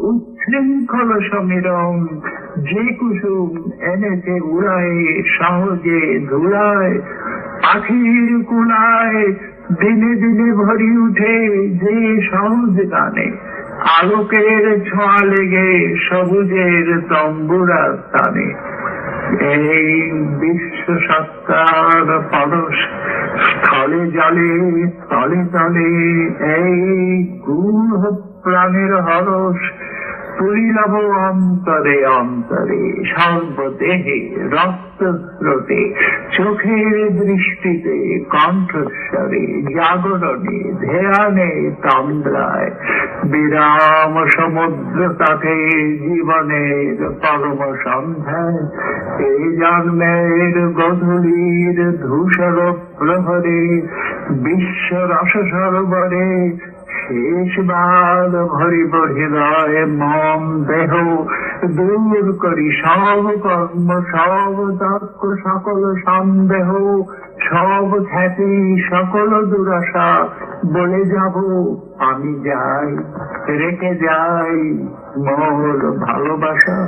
উচ্ছৃঙ্খল সমীরণ যে কুসুম এনেছে উড়ায় সহজে ধুলায়, পাখির কুলায় দিনে দিনে ভরি উঠে যে সহজ গানে, আলোকের ছোঁয়া লেগে সবুজের তম্বুরা স্থানে। এই বিশ্ব সত্তার পরশ স্থলে জলে তলে তলে, এই গূঢ় প্রাণের হরস তুলিলব অন্তরে অন্তরে, সর্বদেহে রক্ত স্রোতে, চোখের দৃষ্টিতে, কণ্ঠস্বরে, জাগরণে, ধ্যানে, তন্দ্রায়, বিরাম সমুদ্র তটে জীবনের পরম সন্ধ্যায়, এই জন্মের গধূলির ধূসর প্রহরে, বিশ্ব রস সরোবরে শেষবার ভরিব হৃদয় মন দেহ, দূর করি সব কর্ম সব তর্ক সকল সন্দেহ, সব খ্যাতি সকল দুরাশা, বলে যাব আমি যাই, রেখে যাই মোর ভালোবাসা।